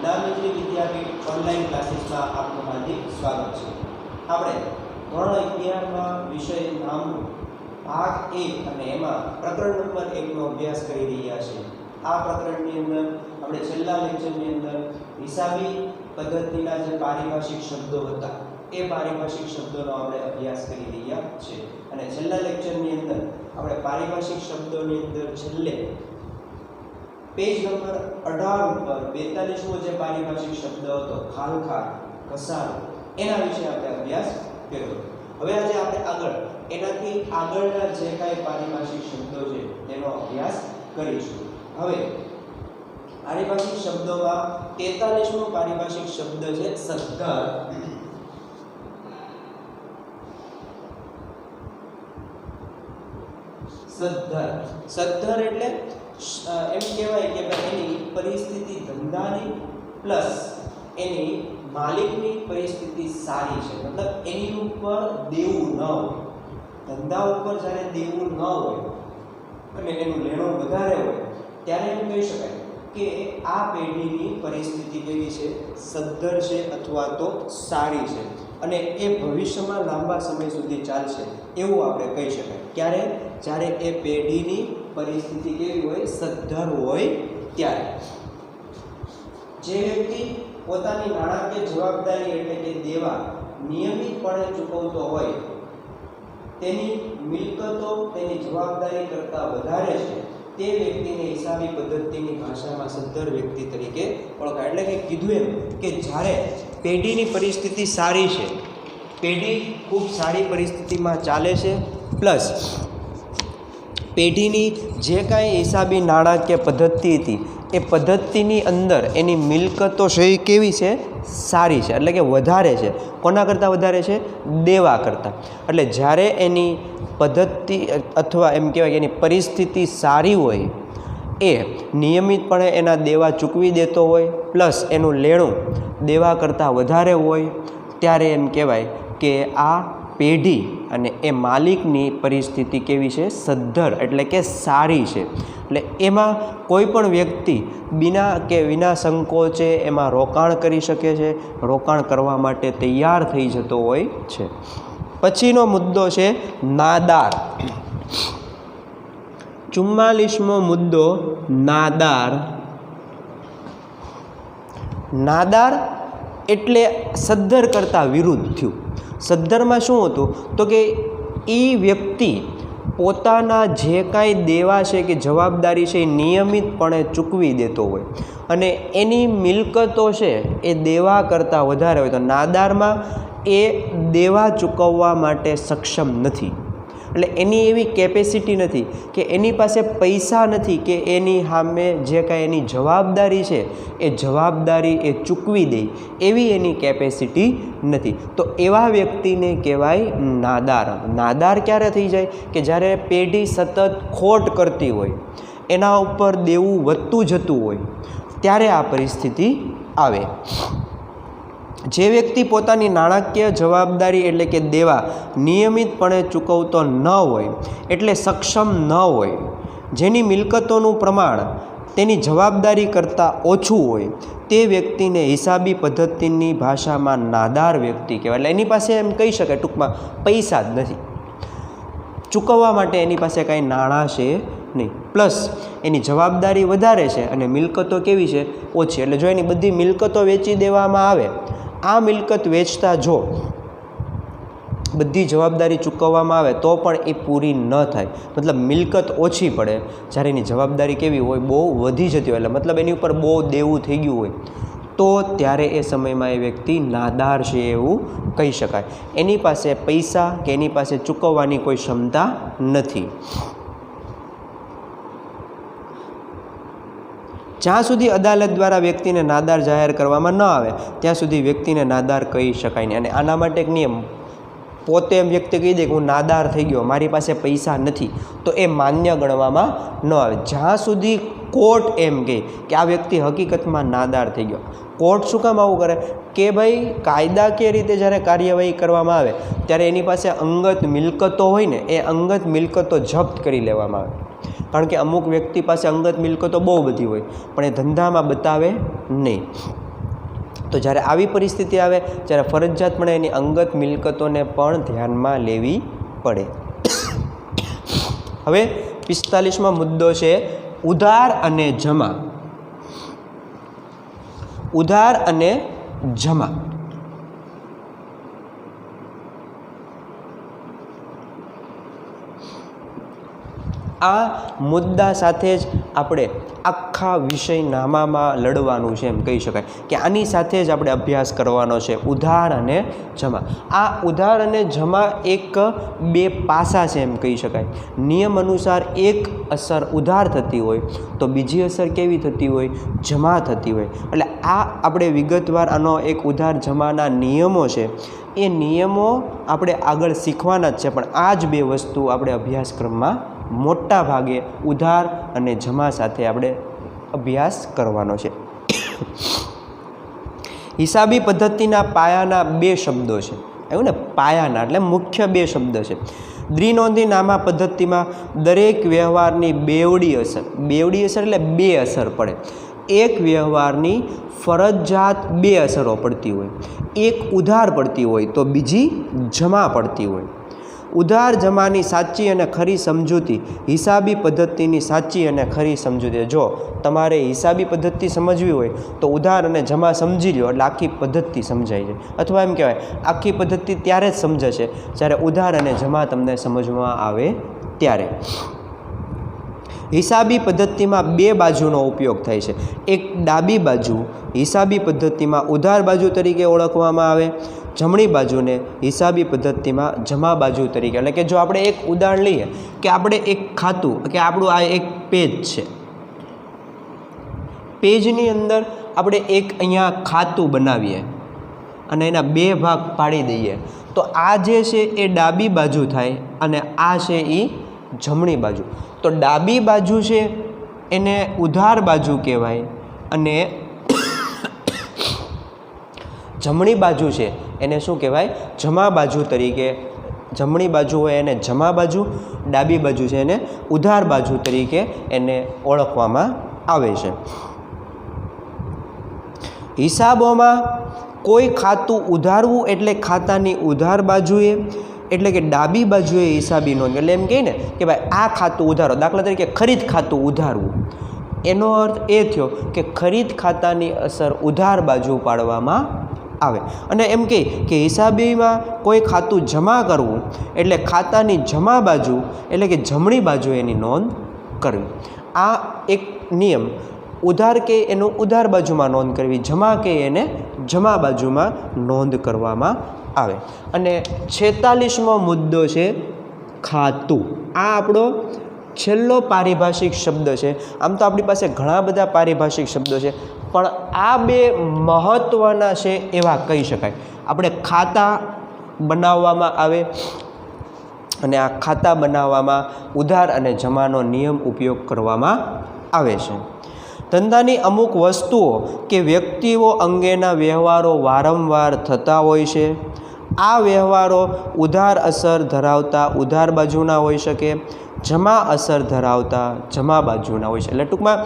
નાનામિત્રી વિદ્યાપીઠ online ક્લાસીસમાં આપનું હાર્દિક સ્વાગત છે। આપણે ધોરણ 11માં વિષય નામનું ભાગ 1 અને એમાં પ્રકરણ નંબર 1 નો અભ્યાસ કરી રહ્યા છીએ। આ પ્રકરણની અંદર આપણે છેલ્લા લેક્ચરની અંદર હિસાબી પદ્ધતિના જે પારિભાષિક શબ્દો હતા એ પારિભાષિક શબ્દોનો આપણે અભ્યાસ કરી રહ્યા છીએ અને છેલ્લા લેક્ચરની અંદર આપણે પારિભાષિક શબ્દોની અંદર છેલ્લે પેજ નંબર 18 ઉપર 42મો જે પારિભાષિક શબ્દ હતો ખાલખાર, ઘસારો, એના વિશે આપણે અભ્યાસ કર્યો। હવે આજે આપણે આગળ એનાથી આગળના જે કાંઈ પારિભાષિક શબ્દો છે તેનો અભ્યાસ કરીશું। હવે પારિભાષિક શબ્દોમાં 43મો પારિભાષિક શબ્દ છે સદ્ધર। સદ્ધર એટલે એમ કહેવાય કે એની પરિસ્થિતિ ધંધાની પ્લસ એની માલિકની પરિસ્થિતિ સારી છે, મતલબ એની ઉપર દેવું ન હોય, ધંધા ઉપર જ્યારે દેવું ન હોય અને એનું લેણું વધારે હોય ત્યારે એમ કહી શકાય કે આ પેઢીની પરિસ્થિતિ કેવી છે, સદ્ધર છે અથવા તો સારી છે અને એ ભવિષ્યમાં લાંબા સમય સુધી ચાલશે એવું આપણે કહી શકાય। ક્યારે? જ્યારે એ પેઢીની પરિસ્થિતિ કેવી હોય, સદ્ધર હોય ત્યારે। જે વ્યક્તિ પોતાની નાણાકીય જવાબદારી એટલે કે દેવા નિયમિતપણે ચૂકવતો હોય, તેની મિલકતો તેની જવાબદારી કરતાં વધારે છે, તે વ્યક્તિને હિસાબી પદ્ધતિની ભાષામાં સદ્ધર વ્યક્તિ તરીકે ઓળખાય। એટલે કે કીધું એમ કે જ્યારે પેઢીની પરિસ્થિતિ સારી છે, પેઢી ખૂબ સારી પરિસ્થિતિમાં ચાલે છે, પ્લસ પેઢીની જે કાંઈ હિસાબી નાણાકીય પદ્ધતિ હતી એ પદ્ધતિની અંદર એની મિલકતો છે એ કેવી છે, સારી છે, એટલે કે વધારે છે। કોના કરતાં વધારે છે? દેવા કરતાં। એટલે જ્યારે એની પદ્ધતિ અથવા એમ કહેવાય કે એની પરિસ્થિતિ સારી હોય, એ નિયમિતપણે એના દેવા ચૂકવી દેતો હોય, પ્લસ એનું લેણું દેવા કરતાં વધારે હોય, ત્યારે એમ કહેવાય કે આ પેઢી અને એ માલિકની પરિસ્થિતિ કેવી છે, સદ્ધર એટલે કે સારી છે। એટલે એમાં કોઈ પણ વ્યક્તિ વિના સંકોચે એમાં રોકાણ કરી શકે છે, રોકાણ કરવા માટે તૈયાર થઈ જતો હોય છે। પછીનો મુદ્દો છે નાદાર। 44મો મુદ્દો નાદાર। નાદાર એટલે સદ્ધર કરતાં વિરુદ્ધ થયું। સદ્ધરમાં શું હતું તો કે એ વ્યક્તિ પોતાના જે કાંઈ દેવા છે કે જવાબદારી છે એ નિયમિતપણે ચૂકવી દેતો હોય અને એની મિલકતો છે એ દેવા કરતાં વધારે હોય, તો નાદારમાં એ દેવા ચૂકવવા માટે સક્ષમ નથી। એટલે એની એવી કેપેસિટી નથી કે એની પાસે પૈસા નથી કે એની સામે જે કાંઈ એની જવાબદારી છે એ જવાબદારી એ ચૂકવી દે, એવી એની કેપેસિટી નથી। તો એવા વ્યક્તિને કહેવાય નાદાર। નાદાર ક્યારે થઈ જાય કે જ્યારે પેઢી સતત ખોટ કરતી હોય, એના ઉપર દેવું વધતું જતું હોય, ત્યારે આ પરિસ્થિતિ આવે। જે વ્યક્તિ પોતાની નાણાકીય જવાબદારી એટલે કે દેવા નિયમિતપણે ચૂકવતો ન હોય, એટલે સક્ષમ ન હોય, જેની મિલકતોનું પ્રમાણ તેની જવાબદારી કરતાં ઓછું હોય, તે વ્યક્તિને હિસાબી પદ્ધતિની ભાષામાં નાદાર વ્યક્તિ કહેવાય। એટલે એની પાસે એમ કહી શકાય ટૂંકમાં પૈસા જ નથી, ચૂકવવા માટે એની પાસે કાંઈ નાણાં છે નહીં, પ્લસ એની જવાબદારી વધારે છે અને મિલકતો કેવી છે, ઓછી। એટલે જો એની બધી મિલકતો વેચી દેવામાં આવે, આ મિલકત વેચતા જો બધી જવાબદારી ચૂકવવામાં આવે તો પણ એ પૂરી ન થાય, મતલબ મિલકત ઓછી પડે, જ્યારે એની જવાબદારી કેવી હોય, બહુ વધી જતી હોય, એટલે મતલબ એની ઉપર બહુ દેવું થઈ ગયું હોય, તો ત્યારે એ સમયમાં એ વ્યક્તિ નાદાર છે એવું કહી શકાય। એની પાસે પૈસા કે એની પાસે ચૂકવવાની કોઈ ક્ષમતા નથી। જ્યાં સુધી અદાલત દ્વારા વ્યક્તિને નાદાર જાહેર કરવામાં ન આવે ત્યાં સુધી વ્યક્તિને નાદાર કહી શકાય નહીં। અને આના માટે એક નિયમ, પોતે એમ વ્યક્તિ કહી દે કે હું નાદાર થઈ ગયો, મારી પાસે પૈસા નથી, તો એ માન્ય ગણવામાં ન આવે જ્યાં સુધી કોર્ટ એમ કહે કે આ વ્યક્તિ હકીકતમાં નાદાર થઈ ગયો। કોર્ટ શું કામ આવું કરે કે ભાઈ કાયદાકીય રીતે જ્યારે કાર્યવાહી કરવામાં આવે ત્યારે એની પાસે અંગત મિલકતો હોય ને, એ અંગત મિલકતો જપ્ત કરી લેવામાં આવે। કારણ કે અમુક વ્યક્તિ પાસે અંગત મિલકતો બહુ બધી હોય પણ એ ધંધામાં બતાવે નહીં। તો જ્યારે આવી પરિસ્થિતિ આવે ત્યારે ફરજિયાતપણે એની અંગત મિલકતોને પણ ધ્યાનમાં લેવી પડે. હવે 45મો મુદ્દો છે ઉધાર અને જમા. ઉધાર અને જમા. આ મુદ્દા સાથે જ આપણે આખા વિષયનામામાં લડવાનું છે એમ કહી શકાય કે આની સાથે જ આપણે અભ્યાસ કરવાનો છે, ઉધાર અને જમા. આ ઉધાર અને જમા એક બે પાસા છે એમ કહી શકાય. નિયમ અનુસાર એક અસર ઉધાર થતી હોય તો બીજી અસર કેવી થતી હોય? જમા થતી હોય. એટલે આ આપણે વિગતવાર આનો એક ઉધાર જમાના નિયમો છે, એ નિયમો આપણે આગળ શીખવાના જ છે, પણ આ જ બે વસ્તુ આપણે અભ્યાસક્રમમાં મોટા ભાગે ઉધાર અને જમા સાથે આપણે અભ્યાસ કરવાનો છે. હિસાબી પદ્ધતિના પાયાના બે શબ્દો છે, એવું ને, પાયાના એટલે મુખ્ય બે શબ્દ છે. દ્વિનોંધી નામા પદ્ધતિમાં દરેક વ્યવહારની બેવડી અસર એટલે બે અસર પડે. એક વ્યવહારની ફરજિયાત બે અસરો પડતી હોય, એક ઉધાર પડતી હોય તો બીજી જમા પડતી હોય. ઉધાર જમાની સાચી અને ખરી સમજૂતી હિસાબી પદ્ધતિની સાચી અને ખરી સમજૂતી. જો તમારે હિસાબી પદ્ધતિ સમજવી હોય તો ઉધાર અને જમા સમજી લો એટલે આખી પદ્ધતિ સમજાઈ જાય. અથવા એમ કહેવાય આખી પદ્ધતિ ત્યારે જ સમજાશે જ્યારે ઉધાર અને જમા તમને સમજવામાં આવે ત્યારે. હિસાબી પદ્ધતિમાં બે બાજુનો ઉપયોગ થાય છે. એક ડાબી બાજુ હિસાબી પદ્ધતિમાં ઉધાર બાજુ તરીકે ઓળખવામાં આવે, જમણી બાજુને હિસાબી પદ્ધતિમાં જમા બાજુ તરીકે. એટલે કે જો આપણે એક ઉદાહરણ લઈએ કે આપણે એક ખાતું કે આપણું આ એક પેજ છે, પેજની અંદર આપણે એક અહીંયા ખાતું બનાવીએ અને એના બે ભાગ પાડી દઈએ તો આ જે છે એ ડાબી બાજુ થાય અને આ છે એ જમણી બાજુ. તો ડાબી બાજુ છે એને ઉધાર બાજુ કહેવાય અને જમણી બાજુ છે એને શું કહેવાય? જમા બાજુ તરીકે. જમણી બાજુ હોય એને જમા બાજુ, ડાબી બાજુ છે એને ઉધાર બાજુ તરીકે એને ઓળખવામાં આવે છે. હિસાબોમાં કોઈ ખાતું ઉધારવું એટલે ખાતાની ઉધાર બાજુએ એટલે કે ડાબી બાજુએ હિસાબી નોંધ. એટલે એમ કહે ને કે ભાઈ આ ખાતું ઉધારો, દાખલા તરીકે ખરીદ ખાતું ઉધારવું, એનો અર્થ એ થયો કે ખરીદ ખાતાની અસર ઉધાર બાજુ પાડવામાં આવે. અને એમ કહે કે હિસાબીમાં કોઈ ખાતું જમા કરવું એટલે ખાતાની જમા બાજુ એટલે કે જમણી બાજુ એની નોંધ કરવી. આ એક નિયમ. ઉધાર કે એનું ઉધાર બાજુમાં નોંધ કરવી, જમા કે એને જમા બાજુમાં નોંધ કરવામાં આવે. અને 46મો મુદ્દો છે ખાતું. આ આપણો છેલ્લો પારિભાષિક શબ્દ છે. આમ તો આપણી પાસે ઘણા બધા પારિભાષિક શબ્દો છે, પણ આ બે મહત્ત્વના છે એવા કહી શકાય. આપણે ખાતા બનાવવામાં આવે અને આ ખાતા બનાવવામાં ઉધાર અને જમાનો નિયમ ઉપયોગ કરવામાં આવે છે. ધંધાની અમુક વસ્તુઓ કે વ્યક્તિઓ અંગેના વ્યવહારો વારંવાર થતા હોય છે. આ વ્યવહારો ઉધાર અસર ધરાવતા ઉધાર બાજુના હોઈ શકે, જમા અસર ધરાવતા જમા બાજુના હોય છે. એટલે ટૂંકમાં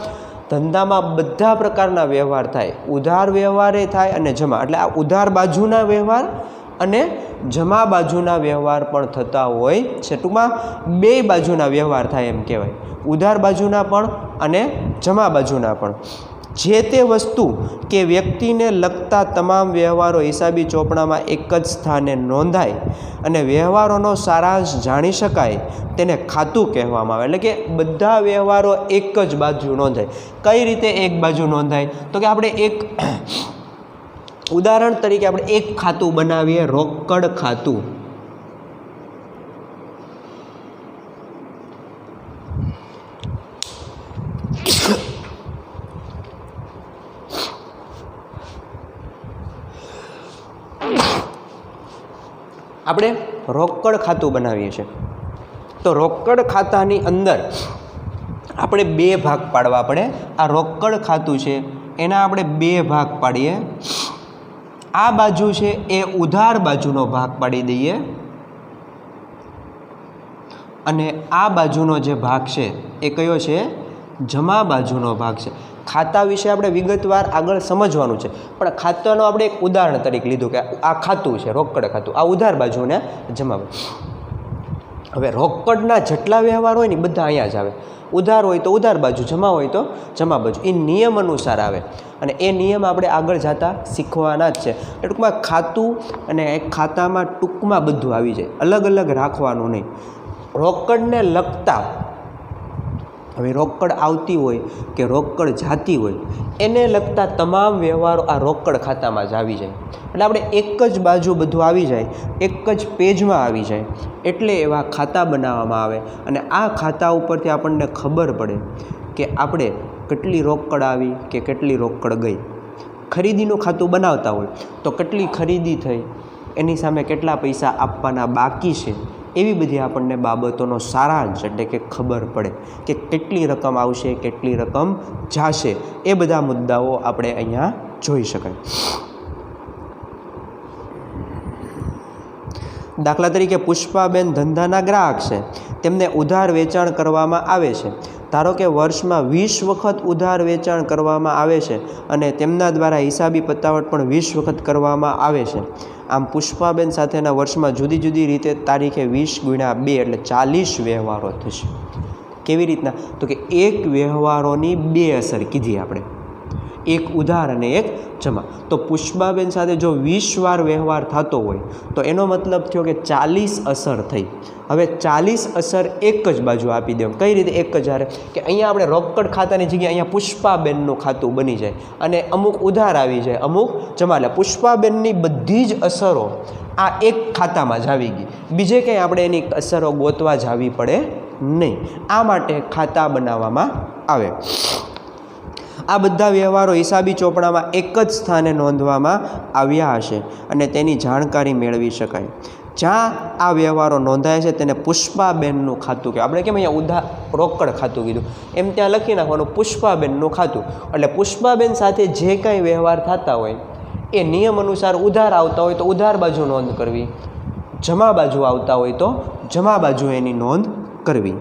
ધંધામાં બધા પ્રકારના વ્યવહાર થાય, ઉધાર વ્યવહારે થાય અને જમા. એટલે આ ઉધાર બાજુના વ્યવહાર અને જમા બાજુના વ્યવહાર પણ થતા હોય છે. ટૂંકમાં બે બાજુના વ્યવહાર થાય એમ કહેવાય, ઉધાર બાજુના પણ અને જમા બાજુના પણ. જે તે વસ્તુ કે વ્યક્તિને લગતા તમામ વ્યવહારો હિસાબી ચોપડામાં એક જ સ્થાને નોંધાય અને વ્યવહારોનો સારાંશ જાણી શકાય તેને ખાતું કહેવામાં આવે. એટલે કે બધા વ્યવહારો એક જ બાજુ નોંધાય. કઈ રીતે એક બાજુ નોંધાય? તો કે આપણે એક ઉદાહરણ તરીકે આપણે એક ખાતું બનાવીએ, રોકડ ખાતું. આપણે રોકડ ખાતું બનાવીએ છીએ તો રોકડ ખાતાની અંદર આપણે બે ભાગ પાડવા પડે. આ રોકડ ખાતું છે એના આપણે બે ભાગ પાડીએ. આ બાજુ છે એ ઉધાર બાજુનો ભાગ પાડી દઈએ અને આ બાજુનો જે ભાગ છે એ કયો છે? જમા બાજુનો ભાગ છે. ખાતા વિશે આપણે વિગતવાર આગળ સમજવાનું છે, પણ ખાતાનો આપણે એક ઉદાહરણ તરીકે લીધું કે આ ખાતું છે, રોકડ ખાતું, આ ઉધાર બાજુ ને જમા બાજુ. હવે રોકડના જેટલા વ્યવહાર હોય ને બધા અહીંયા જ આવે. ઉધાર હોય તો ઉધાર બાજુ, જમા હોય તો જમા બાજુ. એ નિયમ અનુસાર આવે અને એ નિયમ આપણે આગળ જતા શીખવાના જ છે. ટૂંકમાં ખાતું અને એક ખાતામાં ટૂંકમાં બધું આવી જાય, અલગ અલગ રાખવાનું નહીં. રોકડને લગતા, હવે રોકડ આવતી હોય કે રોકડ જાતી હોય એને લગતા તમામ વ્યવહારો આ રોકડ ખાતામાં જ આવી જાય. એટલે આપણે એક જ બાજુ બધું આવી જાય, એક જ પેજમાં આવી જાય, એટલે એવા ખાતા બનાવવામાં આવે. અને આ ખાતા ઉપરથી આપણને ખબર પડે કે આપણે કેટલી રોકડ આવી કે કેટલી રોકડ ગઈ. ખરીદીનું ખાતું બનાવતા હોય તો કેટલી ખરીદી થઈ, એની સામે કેટલા પૈસા આપવાના બાકી છે, એવી બધી આપણને બાબતોનો સારાંશ એટલે કે ખબર પડે કે કેટલી રકમ આવશે, કેટલી રકમ જાશે. એ બધા મુદ્દાઓ આપણે અહીંયા જોઈ શકાય. દાખલા તરીકે પુષ્પાબેન ધંધાના ગ્રાહક છે, તેમને ઉધાર વેચાણ કરવામાં આવે છે. ધારો કે વર્ષમાં 20 વખત ઉધાર વેચાણ કરવામાં આવે છે અને તેમના દ્વારા હિસાબી પતાવટ પણ 20 વખત કરવામાં આવે છે. આમ પુષ્પાબેન સાથેના વર્ષમાં જુદી જુદી રીતે તારીખે 20 × 2 એટલે 40 વ્યવહારો થશે. કેવી રીતના? તો કે એક વ્યવહારોની 2 અસર કીધી આપણે, એક ઉધાર અને એક જમા. તો પુષ્પાબેન સાથે જો 20 વાર વ્યવહાર થતો હોય તો એનો મતલબ થયો કે 40 અસર થઈ. હવે 40 અસર એક જ બાજુ આપી દેવું. કઈ રીતે એક જ હારે? કે અહીંયા આપણે રોકડ ખાતાની જગ્યાએ અહીંયા પુષ્પાબેનનું ખાતું બની જાય અને અમુક ઉધાર આવી જાય, અમુક જમા. એટલે પુષ્પાબેનની બધી જ અસરો આ એક ખાતામાં જ આવી ગઈ. બીજે કંઈ આપણે એની અસરો ગોતવા જવી પડે નહીં. આ માટે ખાતા બનાવવામાં આવે. આ બધા વ્યવહારો હિસાબી ચોપડામાં એક જ સ્થાને નોંધવામાં આવ્યા હશે અને તેની જાણકારી મેળવી શકાય. જ્યાં આ વ્યવહારો નોંધાય છે તેને પુષ્પાબેનનું ખાતું કહેવાય. આપણે કેમ અહીંયા રોકડ ખાતું કીધું એમ ત્યાં લખી નાખવાનું પુષ્પાબેનનું ખાતું. એટલે પુષ્પાબેન સાથે જે કાંઈ વ્યવહાર થતા હોય એ નિયમ અનુસાર ઉધાર આવતા હોય તો ઉધાર બાજુ નોંધ કરવી, જમા બાજુ આવતા હોય તો જમા બાજુ એની નોંધ કરવી.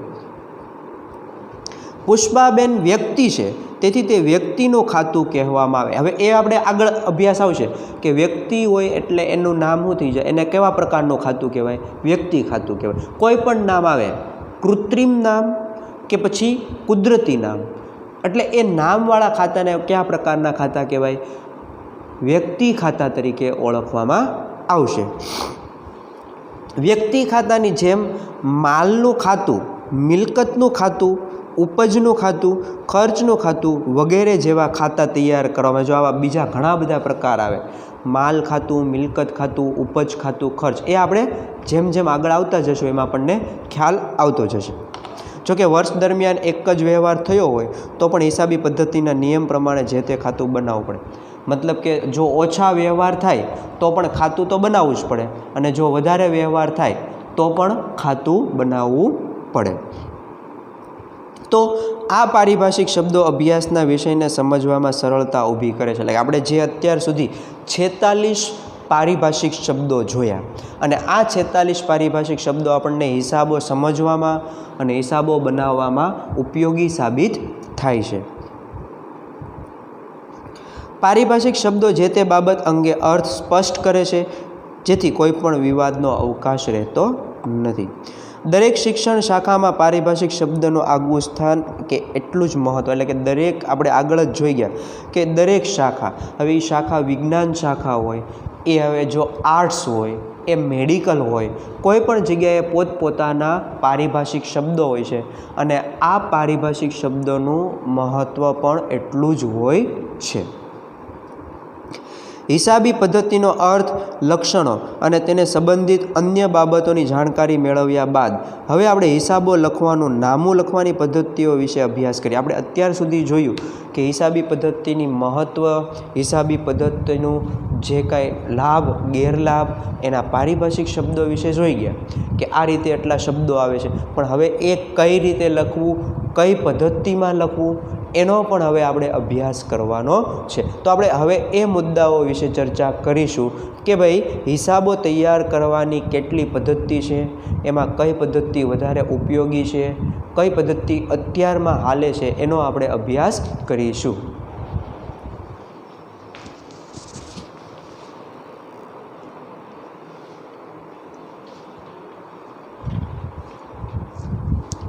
પુષ્પાબેન વ્યક્તિ છે, તેથી તે વ્યક્તિનું ખાતું કહેવામાં આવે. હવે એ આપણે આગળ અભ્યાસ આવશે કે વ્યક્તિ હોય એટલે એનું નામ શું થઈ જાય, એને કેવા પ્રકારનું ખાતું કહેવાય? વ્યક્તિ ખાતું કહેવાય. કોઈ પણ નામ આવે, કૃત્રિમ નામ કે પછી કુદરતી નામ, એટલે એ નામવાળા ખાતાને કયા પ્રકારના ખાતા કહેવાય? વ્યક્તિ ખાતા તરીકે ઓળખવામાં આવશે. વ્યક્તિ ખાતાની જેમ માલનું ખાતું, મિલકતનું ખાતું, ઉપજનું ખાતું, ખર્ચનું ખાતું વગેરે જેવા ખાતા તૈયાર કરવામાં, જો આવા બીજા ઘણા બધા પ્રકાર આવે, માલ ખાતું, મિલકત ખાતું, ઉપજ ખાતું, ખર્ચ, એ આપણે જેમ જેમ આગળ આવતા જશું એમાં આપણને ખ્યાલ આવતો જશે. જોકે વર્ષ દરમિયાન એક જ વ્યવહાર થયો હોય તો પણ હિસાબી પદ્ધતિના નિયમ પ્રમાણે જે તે ખાતું બનાવવું પડે. મતલબ કે જો ઓછા વ્યવહાર થાય તો પણ ખાતું તો બનાવવું જ પડે, અને જો વધારે વ્યવહાર થાય તો પણ ખાતું બનાવવું પડે. તો આ પારિભાષિક શબ્દો અભ્યાસના વિષયને સમજવામાં સરળતા ઊભી કરે છે. એટલે આપણે જે અત્યાર સુધી 46 પારિભાષિક શબ્દો જોયા અને આ 46 પારિભાષિક શબ્દો આપણને હિસાબો સમજવામાં અને હિસાબો બનાવવામાં ઉપયોગી સાબિત થાય છે. પારિભાષિક શબ્દો જે તે બાબત અંગે અર્થ સ્પષ્ટ કરે છે, જેથી કોઈ પણ વિવાદનો અવકાશ રહેતો નથી. દરેક શિક્ષણ શાખામાં પારિભાષિક શબ્દનું આગવું સ્થાન કે એટલું જ મહત્ત્વ. એટલે કે દરેક, આપણે આગળ જ જોઈ ગયા કે દરેક શાખા, હવે એ શાખા વિજ્ઞાન શાખા હોય, એ હવે જો આર્ટ્સ હોય, એ મેડિકલ હોય, કોઈ પણ જગ્યાએ પોતપોતાના પારિભાષિક શબ્દો હોય છે અને આ પારિભાષિક શબ્દોનું મહત્ત્વ પણ એટલું જ હોય છે. હિસાબી પદ્ધતિનો અર્થ, લક્ષણો અને તેને સંબંધિત અન્ય બાબતોની જાણકારી મેળવ્યા બાદ હવે આપણે હિસાબો લખવાનું, નામું લખવાની પદ્ધતિઓ વિશે અભ્યાસ કરીએ. આપણે અત્યાર સુધી જોયું કે હિસાબી પદ્ધતિની મહત્ત્વ, હિસાબી પદ્ધતિનું જે કાંઈ લાભ, ગેરલાભ, એના પારિભાષિક શબ્દો વિશે જોઈ ગયા કે આ રીતે એટલા શબ્દો આવે છે, પણ હવે એ કઈ રીતે લખવું, કઈ પદ્ધતિમાં લખવું, એનો પણ હવે આપણે અભ્યાસ કરવાનો છે. તો આપણે હવે એ મુદ્દાઓ વિશે ચર્ચા કરીશું કે ભાઈ હિસાબો તૈયાર કરવાની કેટલી પદ્ધતિ છે, એમાં કઈ પદ્ધતિ વધારે ઉપયોગી છે, કઈ પદ્ધતિ અત્યારમાં હાલે છે, એનો આપણે અભ્યાસ કરીશું.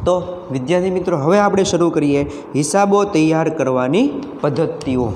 તો વિદ્યાર્થી મિત્રો, હવે આપણે શરૂ કરીએ હિસાબો તૈયાર કરવાની પદ્ધતિઓ.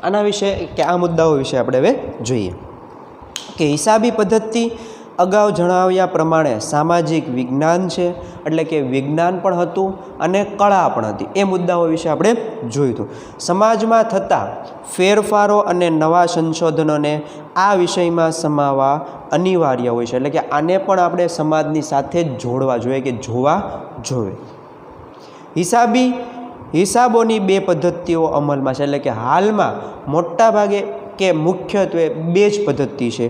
આના વિશે કે આ મુદ્દાઓ વિશે આપણે હવે જોઈએ કે હિસાબી પદ્ધતિ અગાઉ જણાવ્યા પ્રમાણે સામાજિક વિજ્ઞાન છે, એટલે કે વિજ્ઞાન પણ હતું અને કળા પણ હતી. એ મુદ્દાઓ વિશે આપણે જોયું હતું. સમાજમાં થતા ફેરફારો અને નવા સંશોધનોને આ વિષયમાં સમાવવા અનિવાર્ય હોય છે, એટલે કે આને પણ આપણે સમાજની સાથે જ જોડવા જોઈએ કે જોવા જોઈએ. હિસાબોની બે પદ્ધતિઓ અમલમાં છે, એટલે કે હાલમાં મોટા ભાગે કે મુખ્યત્વે બે જ પદ્ધતિ છે.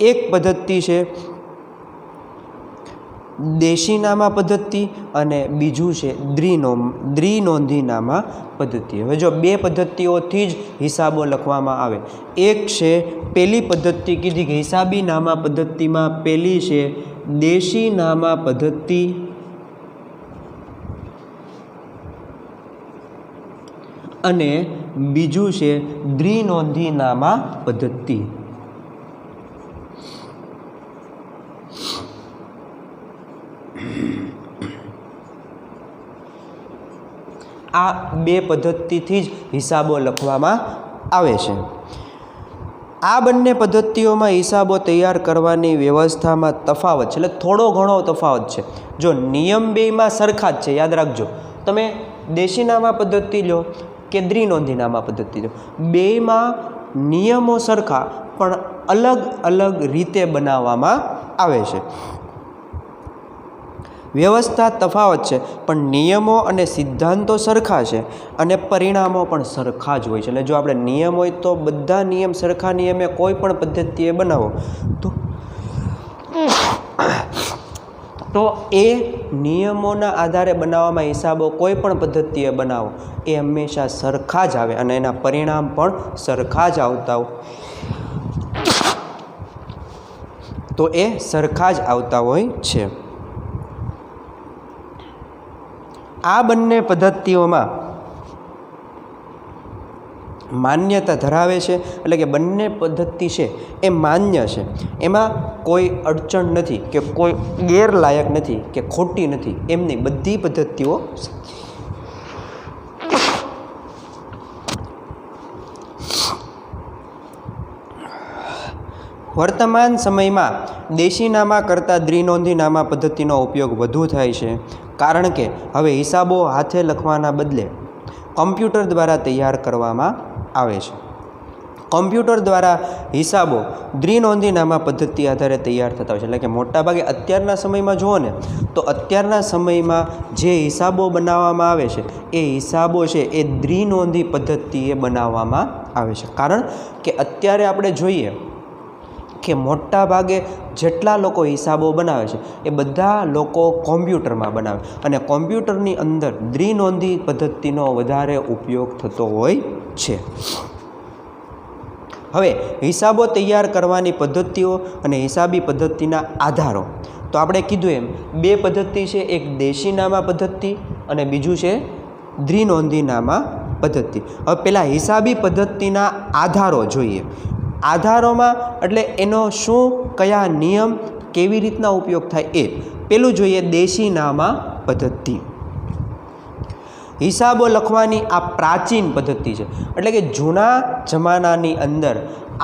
એક પદ્ધતિ છે દેશીનામા પદ્ધતિ અને બીજું છે દ્વિનોંધીનામા પદ્ધતિ. હવે જો બે પદ્ધતિઓથી જ હિસાબો લખવામાં આવે. એક છે પહેલી પદ્ધતિ કીધી કે હિસાબી નામા પદ્ધતિમાં પહેલી છે દેશીનામા પદ્ધતિ અને બીજું છે દ્વિનોંધીનામા પદ્ધતિ. આ બે પદ્ધતિથી જ હિસાબો લખવામાં આવે છે. આ બંને પદ્ધતિઓમાં હિસાબો તૈયાર કરવાની વ્યવસ્થામાં તફાવત છે, એટલે થોડો ઘણો તફાવત છે. જો નિયમ બેયમાં સરખા જ છે, યાદ રાખજો. તમે દેશીનામા પદ્ધતિ લો કે દ્વિનોંધીનામા પદ્ધતિ લો, બેયમાં નિયમો સરખા પણ અલગ અલગ રીતે બનાવવામાં આવે છે. વ્યવસ્થા તફાવત છે પણ નિયમો અને સિદ્ધાંતો સરખા છે અને પરિણામો પણ સરખા જ હોય છે. એટલે જો આપણે નિયમ હોય તો બધા નિયમ સરખા નિયમે કોઈ પણ પદ્ધતિએ બનાવો તો એ નિયમોના આધારે બનાવવામાં હિસાબો કોઈ પણ પદ્ધતિએ બનાવો એ હંમેશા સરખા જ આવે અને એના પરિણામ પણ સરખા જ આવતા હોય. તો એ સરખા જ આવતા હોય છે. આ બંને પદ્ધતિઓમાં માન્યતા ધરાવે છે, એટલે કે બંને પદ્ધતિ છે એ માન્ય છે. એમાં કોઈ અડચણ નથી કે કોઈ ગેરલાયક નથી કે ખોટી નથી, એમની બધી પદ્ધતિઓ. વર્તમાન સમયમાં દેશીનામા કરતાં દ્વિનોંધીનામા પદ્ધતિનો ઉપયોગ વધુ થાય છે, કારણ કે હવે હિસાબો હાથે લખવાના બદલે કમ્પ્યુટર દ્વારા તૈયાર કરવામાં આવે છે. કમ્પ્યુટર દ્વારા હિસાબો દ્વિનોંધીનામા પદ્ધતિ આધારે તૈયાર થતા હોય છે. એટલે કે મોટાભાગે અત્યારના સમયમાં જુઓ ને તો અત્યારના સમયમાં જે હિસાબો બનાવવામાં આવે છે એ હિસાબો છે એ દ્વિનોંધી પદ્ધતિએ બનાવવામાં આવે છે. કારણ કે અત્યારે આપણે જોઈએ કે મોટા ભાગે જેટલા લોકો હિસાબો બનાવે છે એ બધા લોકો કોમ્પ્યુટરમાં બનાવે અને કોમ્પ્યુટરની અંદર દ્વિનોંધી પદ્ધતિનો વધારે ઉપયોગ થતો હોય છે. હવે હિસાબો તૈયાર કરવાની પદ્ધતિઓ અને હિસાબી પદ્ધતિના આધારો તો આપણે કીધું એમ બે પદ્ધતિ છે, એક દેશીનામા પદ્ધતિ અને બીજું છે દ્વિનોંધીનામા પદ્ધતિ. હવે પહેલાં હિસાબી પદ્ધતિના આધારો જોઈએ. આધારોમાં એટલે એનો શું કયા નિયમ કેવી રીતના ઉપયોગ થાય એ. પેલું જોઈએ દેશીનામા પદ્ધતિ. હિસાબો લખવાની આ પ્રાચીન પદ્ધતિ છે, એટલે કે જૂના જમાનાની અંદર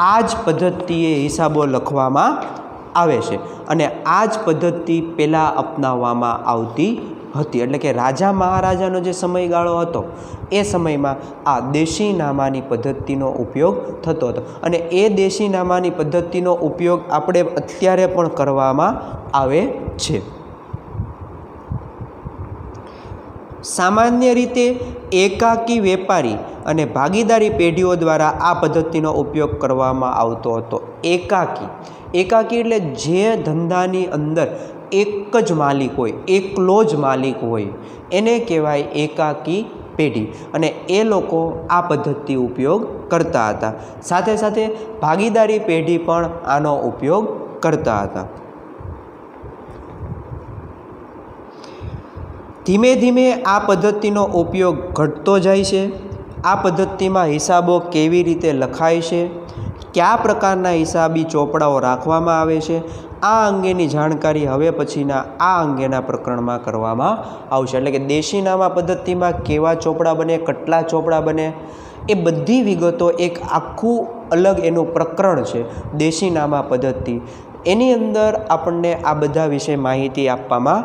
આ જ પદ્ધતિએ હિસાબો લખવામાં આવે છે અને આ જ પદ્ધતિ પહેલાં અપનાવવામાં આવતી હતી. એટલે કે રાજા મહારાજાનો જે સમયગાળો હતો એ સમયમાં આ દેશીનામાની પદ્ધતિનો ઉપયોગ થતો હતો અને એ દેશીનામાની પદ્ધતિનો ઉપયોગ આપણે અત્યારે પણ કરવામાં આવે છે. સામાન્ય રીતે એકાકી વેપારી અને ભાગીદારી પેઢીઓ દ્વારા આ પદ્ધતિનો ઉપયોગ કરવામાં આવતો હતો. એકાકી એટલે જે ધંધાની અંદર એક જ માલિક હોય, એકલો જ માલિક હોય, એને કહેવાય એકાકી પેઢી. અને એ લોકો આ પદ્ધતિ ઉપયોગ કરતા હતા. સાથે સાથે ભાગીદારી પેઢી પણ આનો ઉપયોગ કરતા હતા. ધીમે ધીમે આ પદ્ધતિનો ઉપયોગ ઘટતો જાય છે. આ પદ્ધતિમાં હિસાબો કેવી રીતે લખાય છે, કયા પ્રકારના હિસાબી ચોપડાઓ રાખવામાં આવે છે, આ અંગેની જાણકારી હવે પછીના આ અંગેના પ્રકરણમાં કરવામાં આવશે. એટલે કે દેશીનામા પદ્ધતિમાં કેવા ચોપડા બને, કેટલા ચોપડા બને, એ બધી વિગતો એક આખું અલગ એનું પ્રકરણ છે દેશીનામા પદ્ધતિ. એની અંદર આપણને આ બધા વિશે માહિતી આપવામાં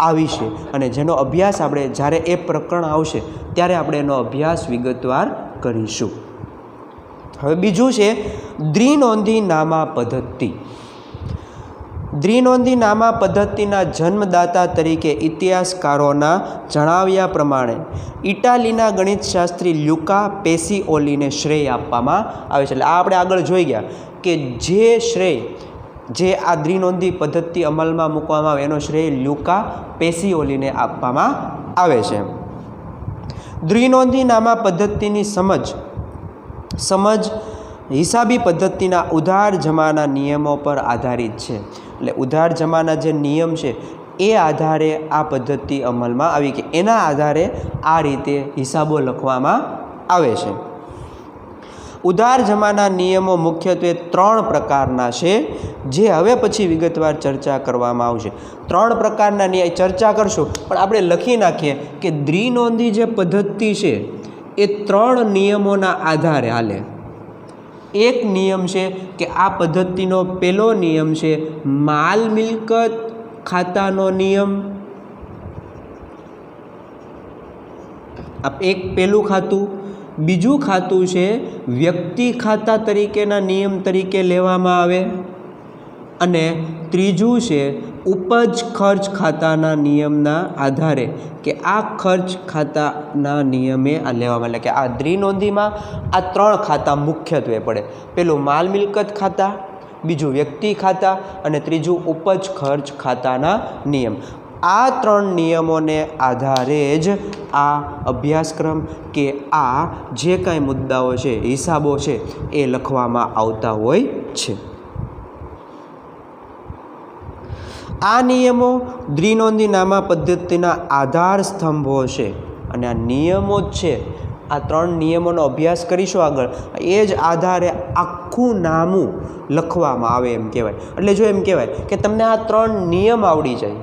આવી છે અને જેનો અભ્યાસ આપણે જ્યારે એ પ્રકરણ આવશે ત્યારે આપણે એનો અભ્યાસ વિગતવાર કરીશું. હવે બીજું છે દ્વિનોંધી નામા પદ્ધતિ. દ્વિનોંધી નામા પદ્ધતિના જન્મદાતા તરીકે ઇતિહાસકારોના જણાવ્યા પ્રમાણે ઇટાલીના ગણિતશાસ્ત્રી લ્યુકા પેસિઓલીને શ્રેય આપવામાં આવે છે. એટલે આ આપણે આગળ જોઈ ગયા કે જે શ્રેય જે આ દ્વિનોંધી પદ્ધતિ અમલમાં મૂકવામાં આવે એનો શ્રેય લ્યુકા પેસિઓલીને આપવામાં આવે છે. દ્વિનોંધી નામા પદ્ધતિની સમજ હિસાબી પદ્ધતિના ઉધાર જમાના નિયમો પર આધારિત છે. એટલે ઉધાર જમાના જે નિયમ છે એ આધારે આ પદ્ધતિ અમલમાં આવી કે એના આધારે આ રીતે હિસાબો લખવામાં આવે છે. ઉધાર જમાના નિયમો મુખ્યત્વે 3 પ્રકારના છે, જે હવે પછી વિગતવાર ચર્ચા કરવામાં આવશે. 3 પ્રકારના નિયમ ચર્ચા કરશું, પણ આપણે લખી નાખીએ કે દ્વિનોંધી જે પદ્ધતિ છે એ 3 નિયમોના આધારે હાલે. એક નિયમ છે કે આ પદ્ધતિનો પહેલો નિયમ છે માલ મિલકત ખાતાનો નિયમ. એક પહેલું ખાતું. બીજું ખાતું છે વ્યક્તિ ખાતા તરીકેના નિયમ તરીકે લેવામાં આવે. અને ત્રીજું છે ઉપજ ખર્ચ ખાતાના નિયમના આધારે કે આ ખર્ચ ખાતાના નિયમે આ લેવામાં. એટલે કે આ દ્વિનોંધીમાં આ 3 ખાતા મુખ્યત્વે પડે. પેલું માલ મિલકત ખાતા, બીજું વ્યક્તિ ખાતા અને ત્રીજું ઉપજ ખર્ચ ખાતાના નિયમ. આ 3 નિયમોને આધારે જ આ અભ્યાસક્રમ કે આ જે કાંઈ મુદ્દાઓ છે, હિસાબો છે એ લખવામાં આવતા હોય છે. આ નિયમો દ્વિનોંધી નામા પદ્ધતિના આધાર સ્તંભો છે અને આ નિયમો જ છે. આ 3 નિયમોનો અભ્યાસ કરીશું આગળ, એ જ આધારે આખું નામું લખવામાં આવે એમ કહેવાય. એટલે જો એમ કહેવાય કે તમને આ 3 નિયમ આવડી જાય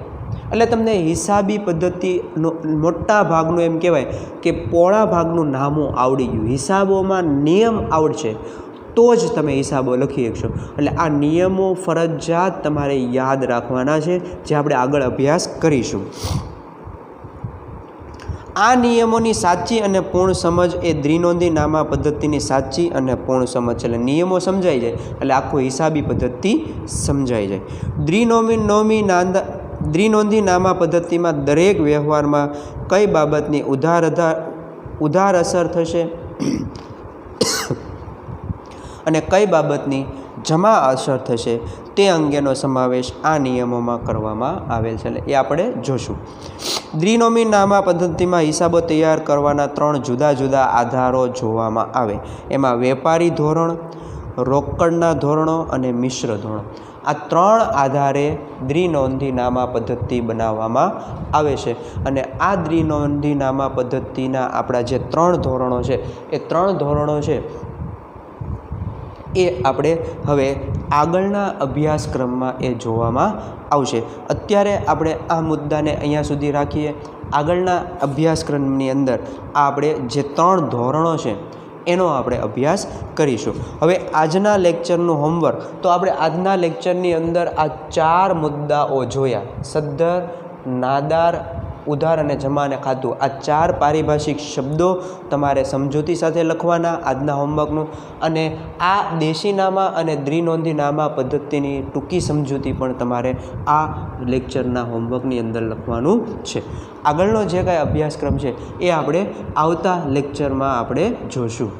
એટલે તમને હિસાબી પદ્ધતિનો મોટા ભાગનું એમ કહેવાય કે પોળા ભાગનું નામું આવડી ગયું. હિસાબોમાં નિયમ આવડશે તો જ તમે હિસાબો લખી શકશો. એટલે આ નિયમો ફરજિયાત તમારે યાદ રાખવાના છે, જે આપણે આગળ અભ્યાસ કરીશું. આ નિયમોની સાચી અને પૂર્ણ સમજ એ દ્વિનોંધી નામા પદ્ધતિની સાચી અને પૂર્ણ સમજ છે. એટલે નિયમો સમજાઈ જાય એટલે આખું હિસાબી પદ્ધતિ સમજાઈ જાય. દ્વિનોંધી નામા પદ્ધતિમાં દરેક વ્યવહારમાં કઈ બાબતની ઉધાર અસર થશે અને કઈ બાબતની જમા અસર થશે તે અંગેનો સમાવેશ આ નિયમોમાં કરવામાં આવેલ છે. એટલે એ આપણે જોશું. દ્વિનોંધી નામા પદ્ધતિમાં હિસાબો તૈયાર કરવાના 3 જુદા જુદા આધારો જોવામાં આવે. એમાં વેપારી ધોરણ, રોકડના ધોરણો અને મિશ્ર ધોરણો. આ 3 આધારે દ્વિનોંધી નામા પદ્ધતિ બનાવવામાં આવે છે. અને આ દ્વિનોંધી નામા પદ્ધતિના આપણા જે 3 ધોરણો છે એ 3 ધોરણો છે એ આપણે હવે આગળના અભ્યાસક્રમમાં એ જોવામાં આવશે. અત્યારે આપણે આ મુદ્દાને અહીંયા સુધી રાખીએ. આગળના અભ્યાસક્રમની અંદર આપણે જે 3 ધોરણો છે એનો આપણે અભ્યાસ કરીશું. હવે આજના લેક્ચરનું હોમવર્ક તો આપણે આજના લેક્ચરની અંદર આ 4 મુદ્દાઓ જોયા. સદ્ધર, નાદાર, ઉધાર અને જમા અને ખાતું. આ 4 પારિભાષિક શબ્દો તમારે સમજૂતી સાથે લખવાના આજના હોમવર્કનું. અને આ દેશીનામા અને દ્વિનોંધી નામા પદ્ધતિની ટૂંકી સમજૂતી પણ તમારે આ લેક્ચરના હોમવર્કની અંદર લખવાનું છે. આગળનો જે કાંઈ અભ્યાસક્રમ છે એ આપણે આવતા લેક્ચરમાં આપણે જોશું.